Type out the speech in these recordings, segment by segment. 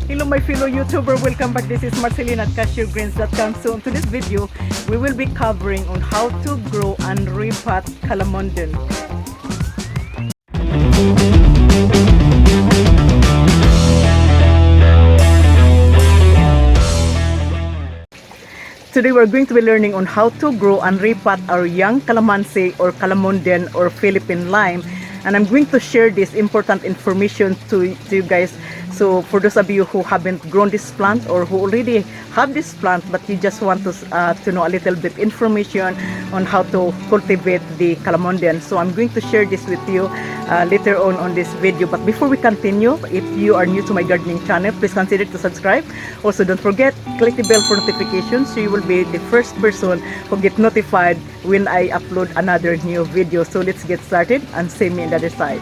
Hello my fellow YouTuber, welcome back. This is Marcelina at cashewgreens.com. So in today's video, we will be covering on how to grow and repot calamondin. Today we're going to be learning on how to grow and repot our young calamansi or calamondin or Philippine lime. And I'm going to share this important information to you guys. So for those of you who haven't grown this plant or who already have this plant but you just want to know a little bit information on how to cultivate the calamondin, so I'm going to share this with you later on this video. But before we continue, if you are new to my gardening channel, please consider to subscribe. Also, don't forget, click the bell for notifications so you will be the first person who get notified when I upload another new video. So let's get started and see me on the other side.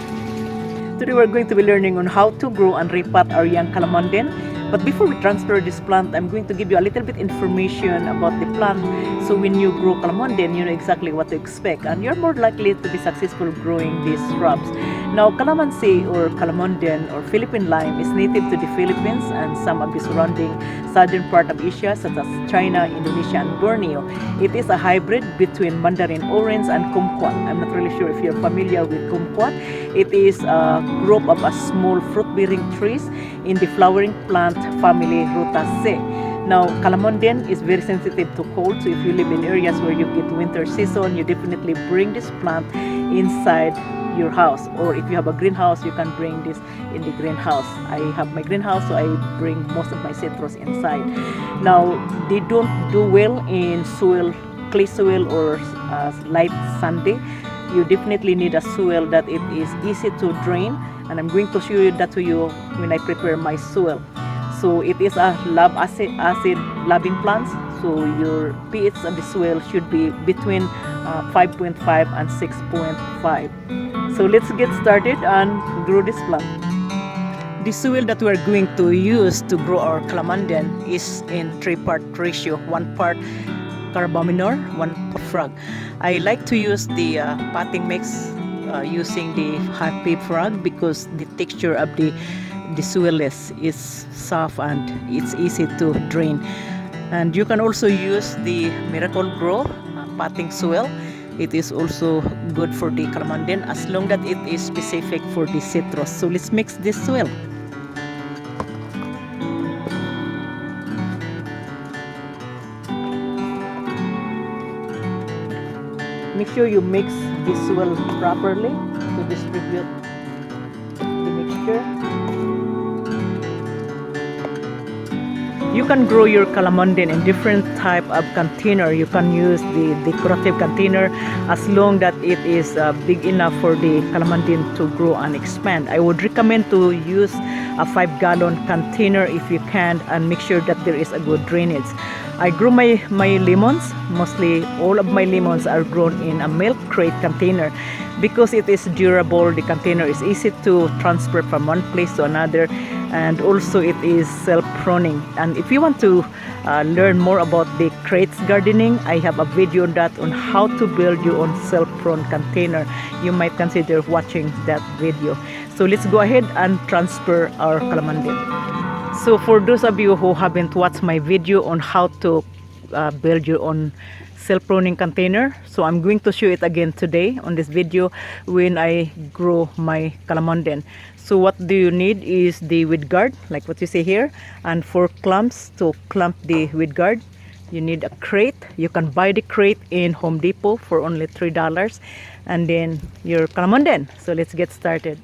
Today we're going to be learning on how to grow and repot our young calamondin. But before we transfer this plant, I'm going to give you a little bit information about the plant. So when you grow calamondin, you know exactly what to expect and you're more likely to be successful growing these shrubs. Now, calamansi or calamondin or Philippine lime is native to the Philippines and some of the surrounding southern part of Asia such as China, Indonesia, and Borneo. It is a hybrid between mandarin orange and kumquat. I'm not really sure if you're familiar with kumquat. It is a group of small fruit-bearing trees in the flowering plant family Rutaceae. Now, calamondin is very sensitive to cold, so if you live in areas where you get winter season, you definitely bring this plant inside your house, or if you have a greenhouse, you can bring this in the greenhouse. I have my greenhouse, so I bring most of my citrus inside. Now, they don't do well in soil, clay soil or light sandy. You definitely need a soil that it is easy to drain, and I'm going to show you that to you when I prepare my soil. So it is a acid loving plants, so your pH of the soil should be between 5.5 and 6.5. So let's get started and grow this plant. The soil that we're going to use to grow our calamondin is in 3-part ratio, 1 part carbominor, 1 frog. I like to use the potting mix using the happy frog because the texture of the soil is soft and it's easy to drain. And you can also use the Miracle Grow potting soil. It is also good for the calamondin as long as it is specific for the citrus. So let's mix this soil. Make sure you mix the soil properly to distribute the mixture. You can grow your calamondin in different type of container. You can use the decorative container as long as it is big enough for the calamondin to grow and expand. I would recommend to use a 5-gallon container if you can, and make sure that there is a good drainage. I grow my lemons. Mostly all of my lemons are grown in a milk crate container because it is durable. The container is easy to transfer from one place to another, and also it is self-pruning. And if you want to learn more about the crates gardening, I have a video on that, on how to build your own self-prune container. You might consider watching that video. So let's go ahead and transfer our calamondin. So for those of you who haven't watched my video on how to build your own self-pruning container, so I'm going to show it again today on this video when I grow my calamondin. So what do you need is the weed guard, like what you see here, and 4 clamps to clamp the weed guard. You need a crate. You can buy the crate in Home Depot for only $3, and then your calamondin. So let's get started.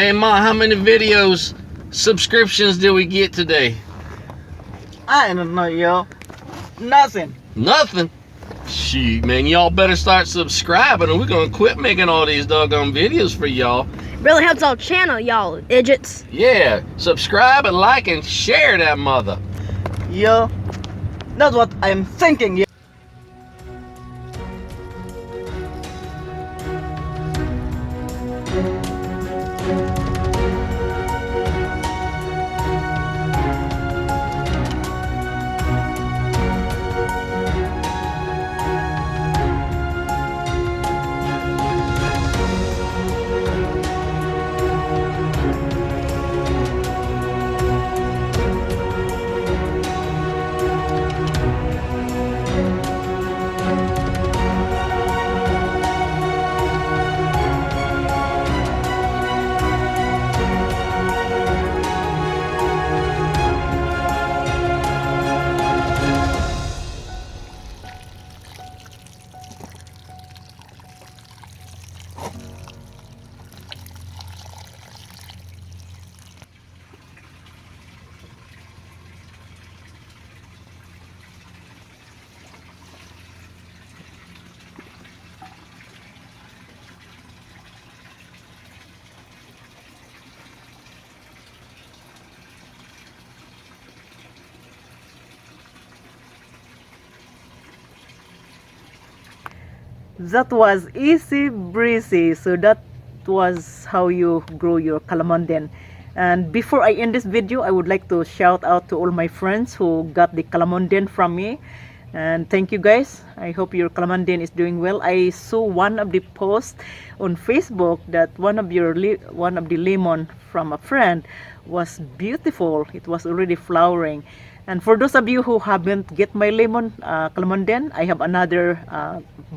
Hey, Ma, how many videos subscriptions did we get today? I don't know, yo. Nothing. Nothing. Shoot, man, y'all better start subscribing or we're gonna quit making all these doggone videos for y'all. Really helps our channel, y'all idiots. Yeah, subscribe and like and share that mother. Yo, that's what I'm thinking, yo. That was easy breezy. So that was how you grow your calamondin. And before I end this video, I would like to shout out to all my friends who got the calamondin from me. And thank you guys. I hope your calamondin is doing well. I saw one of the posts on Facebook that one of the lemon from a friend was beautiful. It was already flowering. And for those of you who haven't get my lemon calamondin, I have another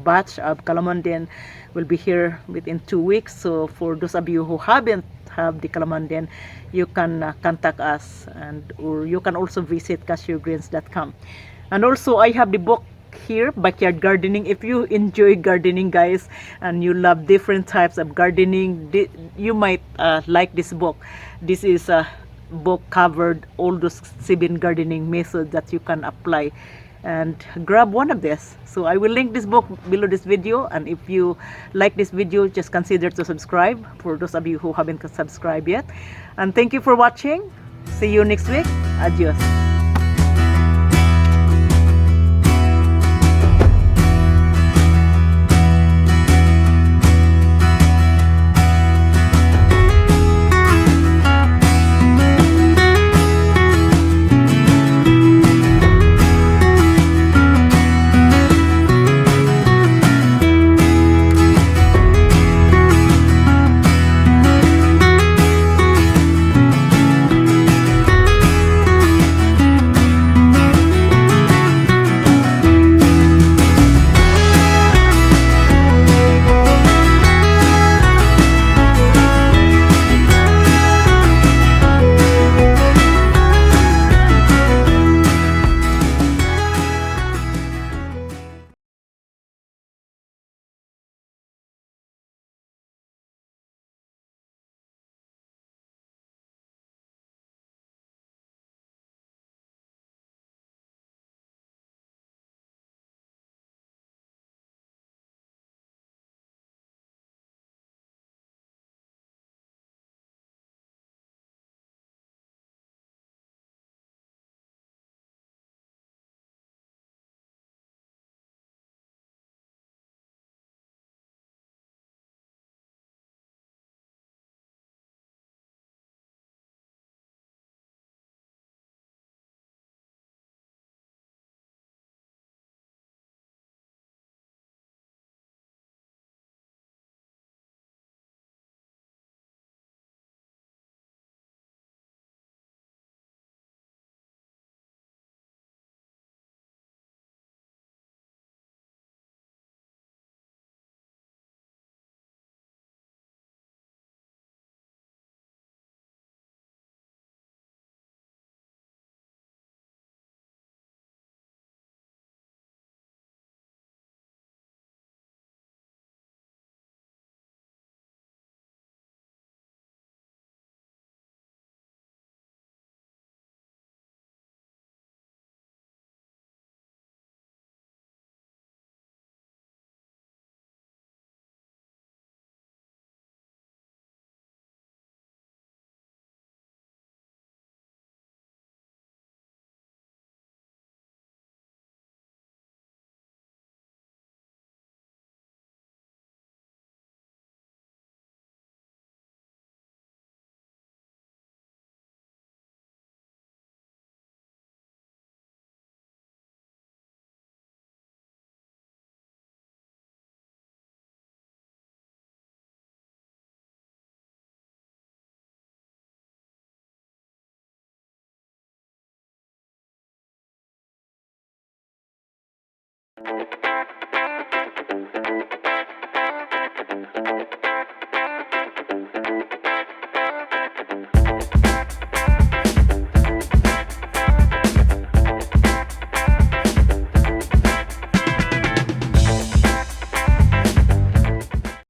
batch of calamondin will be here within 2 weeks. So for those of you who haven't have the calamondin, you can contact us, or you can also visit cashewgreens.com. And also I have the book here, Backyard Gardening. If you enjoy gardening, guys, and you love different types of gardening, you might like this book. This is a book covered all those 7 gardening methods that you can apply, and grab one of this. So I will link this book below this video, and if you like this video, just consider to subscribe for those of you who haven't subscribed yet. And thank you for watching. See you next week. Adios. Bye.